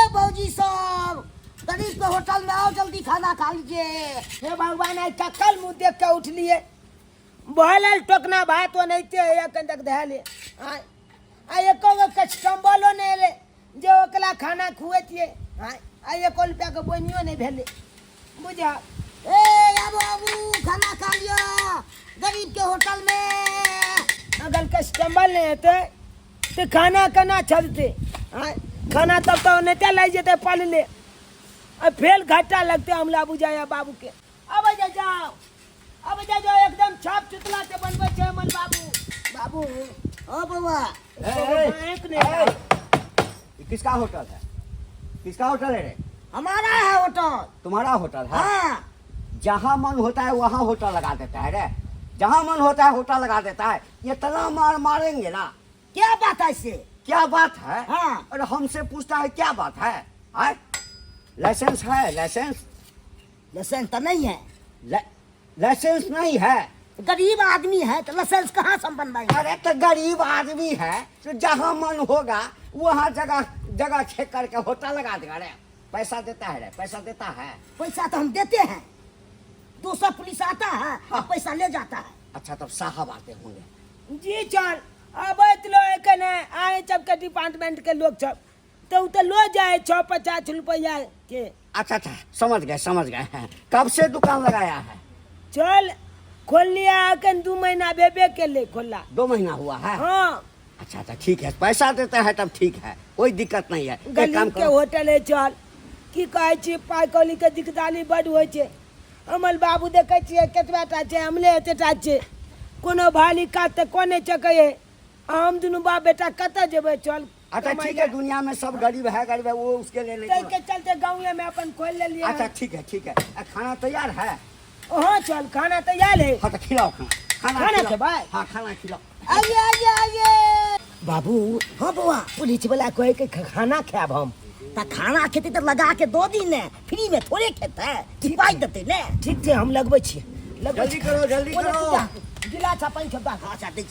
भौजी सब गरीब के होटल में आओ, जल्दी खाना खा लीजिए। हे भगवान आज कल मुंह देख के उठ लिए बोलल टोकना भात वो नहीं थे या कंदक धैले आ एको कस्टमबलो नहीं ले जो ओकला खाना खुए थिए आ एको रुपया के बोनियो नहीं भेले बुझा। ए बाबू खाना खा लियो गरीब के होटल में। अगर कस्टमर नहीं होते तो खाना कना चलते खाना तब तो नहीं लाई जेते पल ले अब फेल घाटा लगते हमला बुझाया बाबू के। अब जाओ अब जाओ एकदम छाप चुतला के बनबे छे हमर बाबू ओ बाबा किसका होटल है? किसका होटल है रे? हमारा है होटल। तुम्हारा होटल है? हाँ। जहाँ मन होता है वहाँ होटल लगा देता है रे। जहाँ मन होता है होटल लगा देता है। ये तना मारेंगे ना। क्या बात है इससे? क्या बात है? हाँ। अरे हमसे पूछता है क्या बात है? लाइसेंस है? लाइसेंस लाइसेंस तो नहीं है। लाइसेंस नहीं है। गरीब आदमी है तो लाइसेंस कहाँ से बनवाएंगे? अरे तो गरीब आदमी है तो जहाँ मन होगा वहाँ जगह छेक करके होटल लगा देगा रे। पैसा देता है रे, पैसा देता है। पैसा तो हम देते हैं, दूसरा पुलिस आता है और पैसा ले जाता है। अच्छा तब साहब आते होंगे। जी चल अब लो कने आए जब के डिपार्टमेंट के लोग सब तो लो जाए 50 रुपया के। अच्छा समझ गए। कब से दुकान लगाया है? चल खोल लिया कन 2 महीना बेबे के ले खोला। 2 महीना हुआ है? हाँ। अच्छा ठीक है, पैसा देता है तब ठीक है, कोई दिक्कत नहीं है। गरीब के होटल है चल की कहे छी पाई कौली के दिक्कताली बड होय छे। हमर बाबू देखे छिए केतबा टा छे हमले एतेटा छे कोनो भाली काट कोने चके हम दुनु बाप बेटा कत जेबे चल। अच्छा ठीक है, दुनिया में सब गरीब है वो उसके लिए नहीं के चलते गाँव में अपन खोल ले लिया। अच्छा ठीक है खाना तैयार है? हाँ चल खाना तैयार है। हाँ तो खिलाओ खाना के भाई। हाँ खाना खिलाओ। आइए बाबू। हाँ बुआ पुलिस वाला कहे के खाना खाब हम तो खाना खेती तो लगा के 2 दिन है, फ्री में थोड़े खेता है सिपाही देते ने। ठीक है हम लगबे छी। जल्दी करो। गिलास अपन के बात अच्छा देख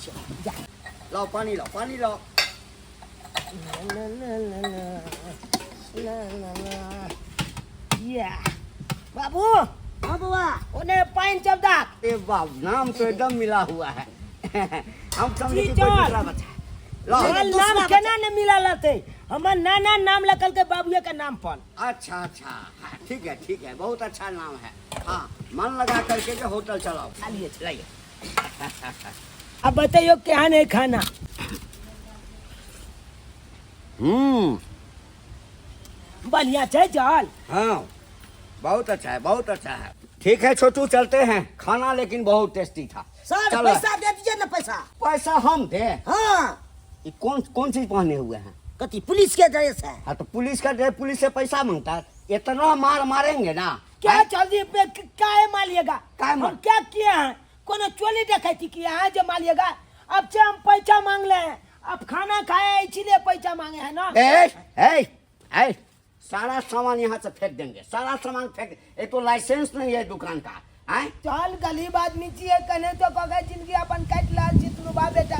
जा लाओ पानी लाओ। या बाबू। हाँ बुआ उन्हें पानी चबदा। ए बाप नाम तो एकदम मिला हुआ है। हम समझे कि जी, कोई चल। दूसरा बच्चा है। लाओ। नाम केना ने मिला लते हमर नाना नाम लखल के बाबूए के नाम पर। अच्छा हाँ, ठीक है बहुत अच्छा नाम है। हाँ मन लगा करके जो होटल चलाओ। चलाइए अब बताइयो क्या नहीं खाना। बढ़िया है चल। हाँ बहुत अच्छा है। ठीक है छोटू चलते हैं। खाना लेकिन बहुत टेस्टी था। सर चलो। पैसा दे दीजिए ना। पैसा हम दे? हाँ। ये कौन चीज पहने हुए हैं? कति पुलिस के ड्रेस है। हाँ तो पुलिस का ड्रेस, पुलिस से पैसा मांगता है? इतना मारेंगे ना। क्या जल्दी पे क्या है मालिएगा? हम क्या किए हैं? कोनो चोली देखी किया है जो मालिएगा? अब से हम पैसा मांग ले अब खाना खाए इसलिए पैसा मांगे है ना। ए सारा सामान यहाँ से फेंक देंगे, सारा सामान फेंक। ये तो लाइसेंस नहीं है दुकान का। चल गरीब आदमी चाहिए कने तो कगे जिंदगी अपन काट लाल छी तू बा बेटा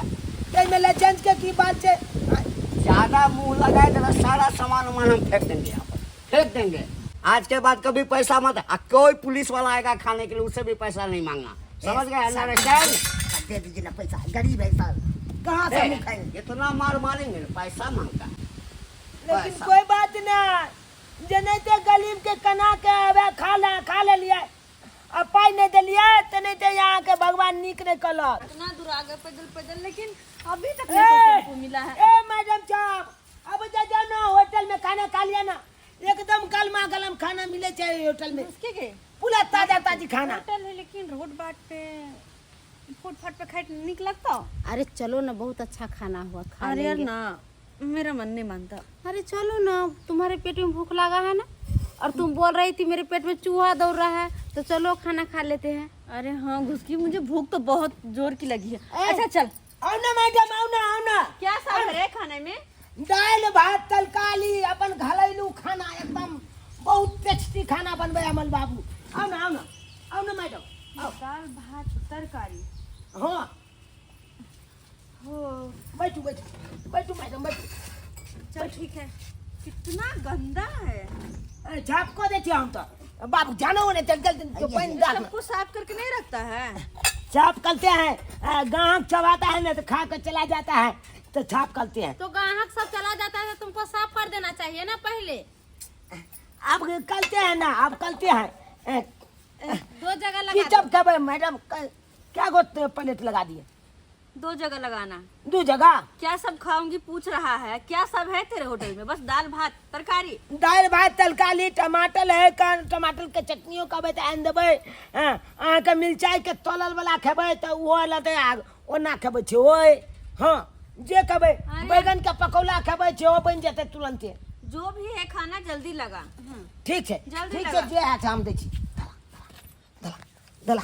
ते में लाइसेंस के की बात है? ज्यादा मुंह लगाए तो सारा सामान हम फेंक देंगे, यहाँ पर फेंक देंगे। आज के बाद कभी पैसा मत। कोई पुलिस वाला आएगा खाने के लिए उससे भी पैसा नहीं मांगना, समझ गए? दे दीजिए ना पैसा, गरीब है सर, कहाँ से मुँह खाएंगे? इतना मारेंगे पैसा मांगता। लेकिन कोई बात ना जनते गरीब के कना के अब खा ले लिया अब पाई नहीं दिलिए तो नहीं तो यहाँ के भगवान नीक नहीं कलर। इतना दूर आगे पैदल लेकिन अभी तक नहीं मिला है। ए मैडम साहब अब जा ना होटल में खाना खा लिया ना, एकदम गलमा गलम खाना मिले चाहिए होटल में। उसके के पूरा ताजा खाना। होटल है लेकिन रोड बाट पे फुटपाथ पे खाए निक लगता। अरे चलो ना, बहुत अच्छा खाना हुआ, खा अरे यार लेंगे। ना मेरा मन नहीं मानता। अरे चलो ना, तुम्हारे पेट में भूख लगा है ना, और तुम बोल रही थी मेरे पेट में चूहा दौड़ रहा है, तो चलो खाना खा लेते हैं। अरे हाँ घुसकी, मुझे भूख तो बहुत जोर की लगी है। अच्छा चल। आओ ना मैडम, आओ ना। क्या सब है खाने में? दाल भात तरकारी अपन घरेलू खाना, एकदम बहुत टेस्टी खाना बनबे अमल बाबू। आओ ना मैडम, आओ। दाल भात तरकारी। हाँ हो बैठू मैडम बैठू। चल ठीक है। कितना गंदा है। अरे झाप को देती हम तो बाबू जानो उन्हें चल चल तो पानी डाल सबको साफ करके नहीं रखता है। छाप करते हैं गाहक चबाता है ना तो खा कर चला जाता है तो छाप करते हैं। तो ग्राहक सब चला जाता है तो तुमको साफ कर देना चाहिए ना पहले। अब करते हैं ना अब करते हैं 2 जगह कि लगा जब कब मैडम क्या गो प्लेट लगा दिए 2 जगह लगाना। 2 जगह क्या सब खाऊंगी पूछ रहा है। क्या सब है तेरे होटल में? बस दाल भात तरकारी। दाल भात तरकारी टमाटर है टमाटर के चटनियों का बताएं देवे अहाँ के मिर्चाई के तोलल वाला खेबे तो वो लते आग ओना खेबे छे ओए हाँ जे खेबे बैगन का पकौड़ा खेबे छे ओ बन जेते तुरंते। जो भी है खाना जल्दी लगा। ठीक है जल्दी ठीक लगा। है जे है हम दै छी दला दला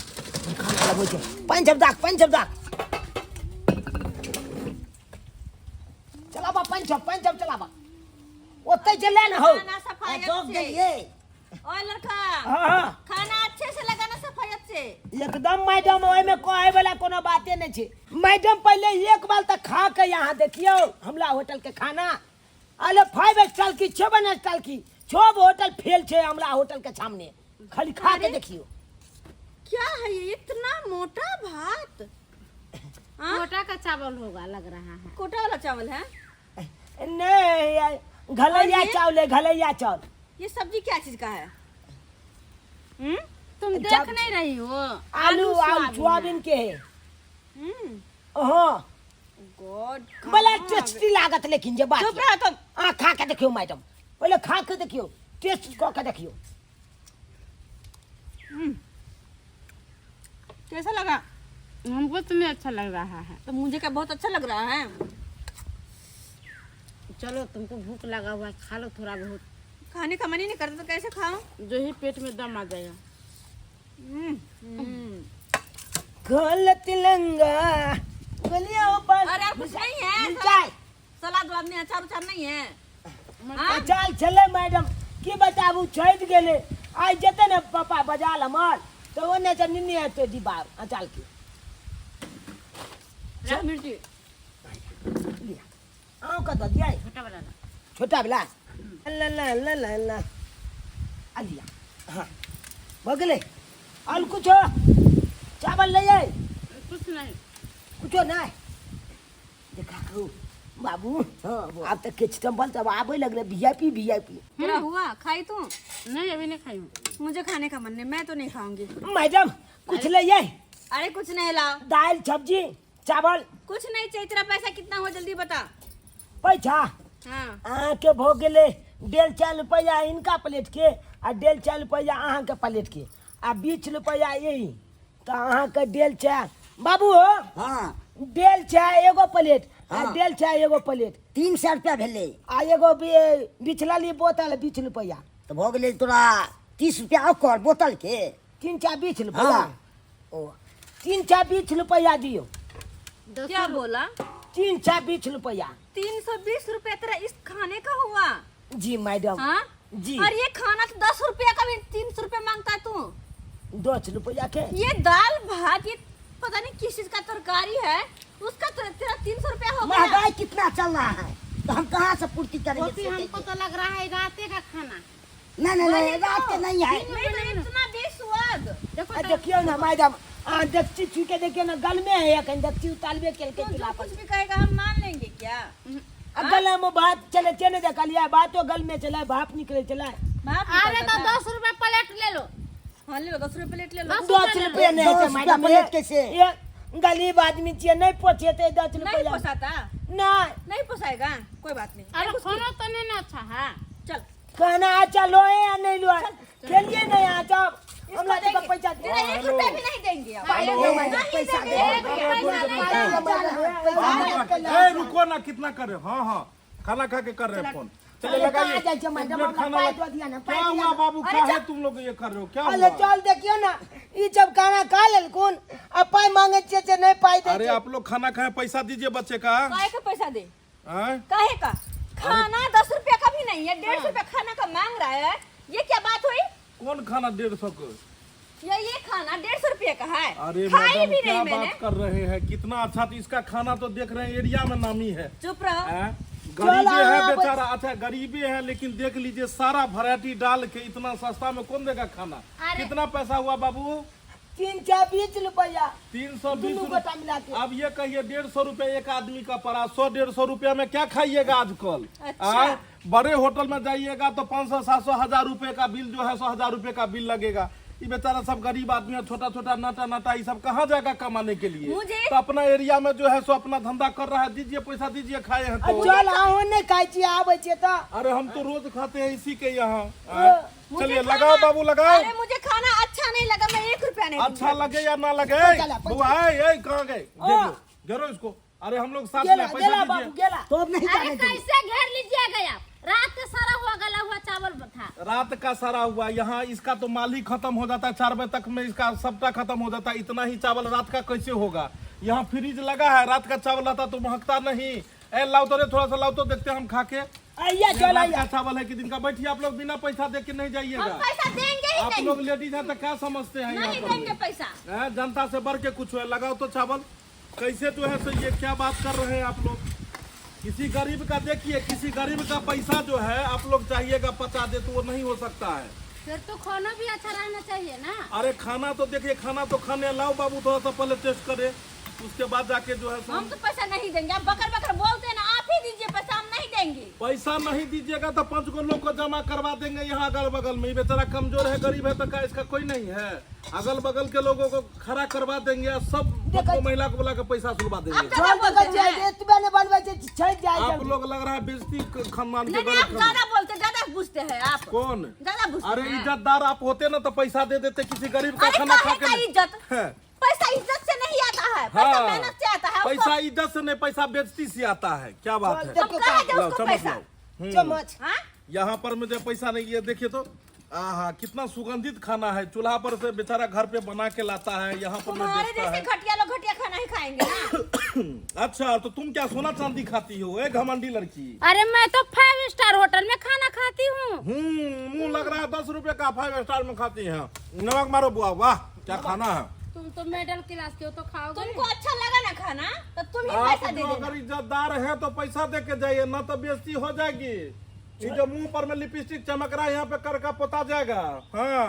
खाना लगबै छै पाँच शब्द चला बा पाँच शब्द चला बा ओते चले ना हो खाना सफाई चौक से। गइए ओए लड़का हाँ खाना अच्छे से लगाना सफाई से। एकदम मैडम ओहि में कहे वाला कोनो बाते नहीं छै। मैडम पहले एक बार तक खा के यहाँ देखियो हमला होटल के खाना अरे 5 स्टार की 7 स्टार की 6 होटल फेल छे हमला होटल के सामने खाली खा के देखियो। क्या है ये इतना मोटा भात? हाँ? मोटा का चावल होगा लग रहा है। कोटा वाला चावल है। नहीं घलैया और ये? चावल है घलैया चावल। ये सब्जी क्या चीज का है? तुम जब- देख नहीं रही हो। आलू सोयाबीन के है हम्म हाँ गॉड बड़ा टेस्टी लागत लेकिन जे बात चुप रहो तुम। खा के देखियो मैडम पहले खा के देखियो टेस्ट कऽ के देखियो। कैसा लगा? हमको तुम्हें अच्छा लग रहा है। तो मुझे क्या बहुत अच्छा लग रहा है। चलो तुमको भूख लगा हुआ है खा लो थोड़ा बहुत। खाने का मन ही नहीं करता तो कैसे खाऊं? जो ही पेट में दम आ जाएगा। गल तिलंगा गलिया ऊपर अरे यार कुछ नहीं है। मिर्चाई सलाद वाद नहीं, अचार उचार नहीं है। हाँ? चल चले मैडम की बताबू छैद गेले आई जेते ने पापा बजाल हमर तो ओने से निन्नी आते दीवार अचाल की रख मिर्ची। लिया आओ का दिया छोटा वाला ला। छोटा बिला ला ला ला ला ला आ लिया हाँ बगले और कुछ हो चावल ले आए कुछ नहीं। कुछ नहीं देखा करो बाबू हाँ आप तो किचटम बल तब आवे लगले वीआईपी मेरा हुआ खाई तू? नहीं अभी नहीं खाई हूँ। मुझे खाने का मन नहीं, मैं तो नहीं खाऊंगी। मैडम कुछ ले आए अरे कुछ नहीं लाओ। दाल सब्जी चावल कुछ नहीं चाहिए। तेरा पैसा कितना हुआ जल्दी बता। पैसा हाँ के भो गेले 1.5 रुपया इनका प्लेट के आ 1.5 रुपया अहाँ के प्लेट के आ 20 रुपया यही तो अहाँ के 1.5 बाबू हो हाँ 1.5 एगो प्लेट आ हाँ। 1.5 एगो प्लेट 300 रुपया भेले आ एगो बिचला ली बोतल 20 रुपया तो भऽ गेलै तोरा 30 रुपया ओकर बोतल के 3 20 रुपया हाँ। ओ 3 20 रुपया दियो क्या बोला? 3 20 रुपया 320 रुपया तेरा इस खाने का हुआ? जी मैडम हाँ जी और ये खाना तो 10 रुपया का भी 300 रुपया मांगता है तू। 10 रुपया के ये दाल भात ये पता नहीं किस चीज का तरकारी है उसका तेरा 300 रुपया हो गया। महंगाई कितना चल रहा है तो हम कहाँ से पूर्ति करेंगे? क्योंकि हमको तो लग रहा है राते का खाना। नहीं रात के नहीं है। नहीं तो इतना बेस्वाद। देखो आ देखियो ना मैडम डेक्ची छू के देखियो ना गल में है एक डेक्ची उतारबे के तू जो चूल्हा पर कुछ भी कहेगा हम मान लेंगे क्या? गल में बात चले चले देखा लिया बात तो गल में चला भाप निकले चला माफ अरे तो 10 रुपए प्लेट ले लो। हाँ ले लो 10 रुपये प्लेट ले लो। 10 रुपये नहीं 10 है रुपया मैडम प्लेट कैसे? ये गरीब आदमी चाहिए नहीं पोछेते 10 नहीं रुपया पोसाता? नहीं नहीं पोसाएगा कोई बात नहीं। अरे खाना तो नहीं ना अच्छा है। चल कहना अच्छा लो है या नहीं लो है खेलिए नहीं अच्छा हम लोग इसको का पैसा तेरा 1 रुपया भी नहीं देंगे अब। ए, रुको ना कितना कर रहे हो? हाँ हाँ खाना खा के कर रहे हैं फोन चले लगाइए कहाँ जाए मैडम प्लेट खाना पाई लगा- दो दिया ना क्या पाई हुआ बाबू अरे क्या है चल। तुम लोग ये कर रहे हो क्या अरे हुआ चल देखियो ना ई जब खाना खा लेल कौन अब पाई मांगे छे नहीं पाई दे अरे आप लोग खाना खाए पैसा दीजिए बच्चे का काहे का पैसा दे? हाँ? काहे का? खाना 10 रुपया का भी नहीं है 150 रुपया खाना का मांग रहा है। ये क्या बात हुई? कौन खाना 150 को? ये खाना 150 रुपया का है। अरे खाई मैडम भी क्या नहीं मैंने। बात कर रहे हैं कितना अच्छा तो इसका खाना तो देख रहे हैं एरिया में नामी है चुप रहो। हाँ? गरीबी चलो, है आप- बेचारा। अच्छा गरीबी है, लेकिन देख लीजिए सारा वैरायटी डाल के इतना सस्ता में कौन देगा खाना। अरे। कितना पैसा हुआ बाबू? 320 रुपया 320 दोनों गोटा मिला के। अब ये कहिए 150 रुपए एक आदमी का पड़ा। 100-150 रुपया में क्या खाइएगा आजकल? अच्छा। बड़े होटल में जाइएगा तो 500-700 हजार रुपए का बिल जो है 100,000 रुपए का बिल लगेगा। ये बेचारा सब गरीब आदमी है, छोटा छोटा नाटा ये सब कहाँ जाएगा कमाने के लिए? मुझे- तो अपना एरिया में जो है सो अपना धंधा कर रहा है। दीजिए पैसा दीजिए, खाए हैं तो। चल आओ ने खाई छी आबै छे त अरे हम तो रोज खाते हैं इसी के यहाँ। मुझे चलिए खाना- लगाओ बाबू लगाओ। अरे मुझे खाना अच्छा नहीं लगा, मैं 1 रुपया नहीं अच्छा लगे या ना लगे चला, बुआ कहाँ गए? घेरो इसको। अरे हम लोग साथ में गेला पैसा गेला बाबू दीजिए। गेला तो अब नहीं अरे जाने देंगे। कैसे घेर लीजिएगा आप? रात का सारा हुआ गला हुआ चावल था। रात का सारा हुआ यहाँ, इसका तो माल ही खत्म हो जाता है 4 बजे तक में, इसका सबटा खत्म हो जाता है। इतना ही चावल रात का कैसे होगा? यहाँ फ्रिज लगा है, रात का चावल आता तो महकता नहीं। ए लाओ तो रे, थोड़ा सा लाओ तो देखते हैं हम खा के। आइया ये चल रात आइया का चावल है कि दिन का? बैठिए आप लोग, बिना पैसा दे के नहीं हम जाइएगा। पैसा देंगे ही आप नहीं। लोग लेडीज हैं तो क्या समझते हैं यहाँ नहीं पर? देंगे पैसा। हैं, जनता से बढ़ के कुछ है। लगाओ तो चावल। कैसे जो है सो ये क्या बात कर रहे हैं आप लोग? किसी गरीब का देखिए, किसी गरीब का पैसा जो है आप लोग चाहिएगा 50 दे तो वो नहीं हो सकता है। फिर तो खाना भी अच्छा रहना चाहिए ना। अरे खाना तो देखिए, खाना तो खाने लाओ बाबू, थोड़ा सा पहले टेस्ट करे, उसके बाद जाके जो है सो हम तो पैसा नहीं देंगे। आप बकर बकर बोलते हैं ना, आप ही दीजिए पैसा, हम नहीं देंगे। पैसा नहीं दीजिएगा तो 5 गो लोग को जमा करवा देंगे यहाँ अगल बगल में। ये बेचारा कमजोर है, गरीब है तो क्या इसका कोई नहीं है? अगल बगल के लोगों को खड़ा करवा देंगे और सब को महिला को बुला के पैसा सुलवा देंगे। आप चल ज्यादा बोलते बगल हैं। जे तुबे ने बनबै छे छै जाय आप जल्दी। लोग लग रहा है बेइज्जती खानदान के नहीं नहीं, गलत आप कर- ज्यादा बोलते, ज्यादा पूछते हैं आप। कौन? ज्यादा पूछते अरे हैं। इज्जतदार आप होते ना तो पैसा दे देते, किसी गरीब का अरे खाना खा काहे के का नहीं। इज्जत? है। पैसा इज्जत से नहीं आता है, पैसा हाँ। मेहनत से आता है। पैसा इज्जत से नहीं, पैसा बेइज्जती से आता है। क्या बात है? हम कहे थे लाओ, उसको चम्मच पैसा। लाओ। चम्मच हाँ? यहाँ पर मुझे पैसा नहीं, ये देखिए तो आहा कितना सुगंधित खाना है। चूल्हा पर से बेचारा घर पे बना के लाता है, यहाँ पर में तुम्हारे बेचता जैसे है। घटिया लोग घटिया खाना ही खाएंगे ना। अच्छा तो तुम क्या सोना चांदी खाती हो? एक घमंडी लड़की। अरे मैं तो 5 स्टार होटल में खाना खाती हूँ। मुंह लग रहा है 10 रुपए का 5 स्टार में खाती हैं। नमक मारो बुआ, वाह क्या खाना है। तुम तो मिडिल क्लास के हो तो खाओगे। तुमको अच्छा लगा ना खाना तो तुम ही आप पैसा दे जो देना। अगर इज्जतदार है तो पैसा दे के जाइए, ना तो बेइज्जती हो जाएगी। ये जो मुंह पर में लिपस्टिक चमक रहा है यहाँ पे करका पोता जाएगा। हाँ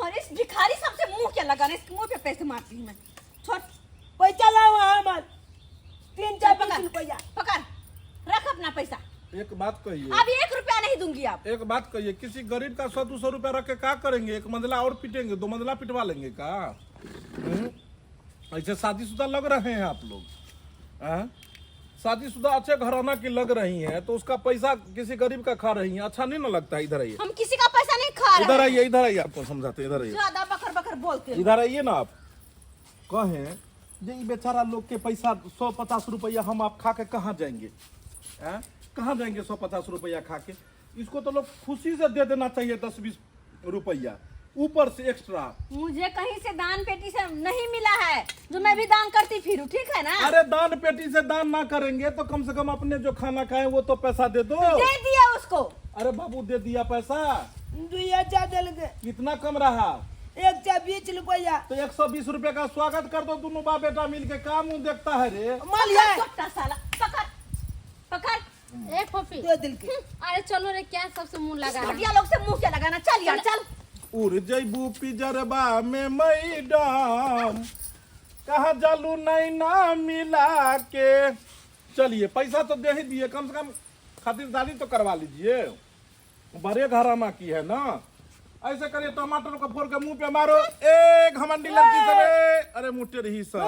और इस भिखारी सबसे मुंह क्या लगाना, इसके मुंह पे पैसे मारती हूँ मैं। छोड़, पैसा लाओ हमर 3-4 पकड़ रुपया। पकड़, रख अपना पैसा। एक बात कहिए, अब 1 रुपया नहीं दूंगी आप। एक बात कहिए, किसी गरीब का 100-200 रुपया रख के क्या करेंगे? एक मंजिला और पीटेंगे, 2 मंजिला पिटवा लेंगे का? ऐसे शादीशुदा लग रहे हैं आप लोग? शादीशुदा अच्छे घराना की लग रही हैं तो उसका पैसा किसी गरीब का खा रही हैं, अच्छा नहीं ना लगता है? इधर आइए, हम किसी का पैसा नहीं खा इधर रहे हैं। आइए, इधर आइए, आपको समझाते, इधर आइए, ज्यादा बकर बकर बोलते हैं। इधर आइए ना। आप कहें जे ये बेचारा लोग के पैसा 100-50 रुपया हम आप खा के कहाँ जाएंगे? कहाँ जाएंगे 100-50 रुपया खा के? इसको तो लोग खुशी से दे देना चाहिए 10-20 रुपया ऊपर से एक्स्ट्रा। मुझे कहीं से दान पेटी से नहीं मिला है जो मैं भी दान करती फिरूं, ठीक है ना? अरे दान पेटी से दान ना करेंगे तो कम से कम अपने जो खाना खाए वो तो पैसा दे दो। दे दिया उसको। अरे बाबू दे दिया पैसा, 2 देल के कितना कम रहा? 120 रुपया। तो 120 रुपए का स्वागत कर दो दोनों बाप बेटा मिलके। काम मुंह देखता है रे। मान लिया छोटा साला, पकड़ पकड़। ए फोफी, 2 दिल के। अरे चलो रे, क्या सबसे मुंह लगा रहा है? घटिया लोग से मुंह क्या लगाना, चल यार चल। उड़ जैबू पिजरबा में मैडम, कहा जालू नहीं ना मिला के। चलिए पैसा तो दे ही दिए, कम से कम खातिरदारी तो करवा लीजिए, बड़े घराना की है ना। ऐसे करिए, टमाटर को फोड़ के मुंह पे मारो, एक घमंडी लड़की सब। अरे मुट्टे रही सब।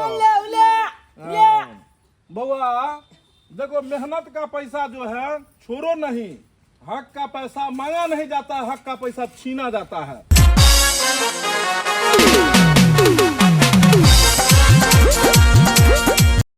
हाँ। बउआ देखो, मेहनत का पैसा जो है छोड़ो नहीं, हक का पैसा मांगा नहीं जाता, हक का पैसा छीना जाता है।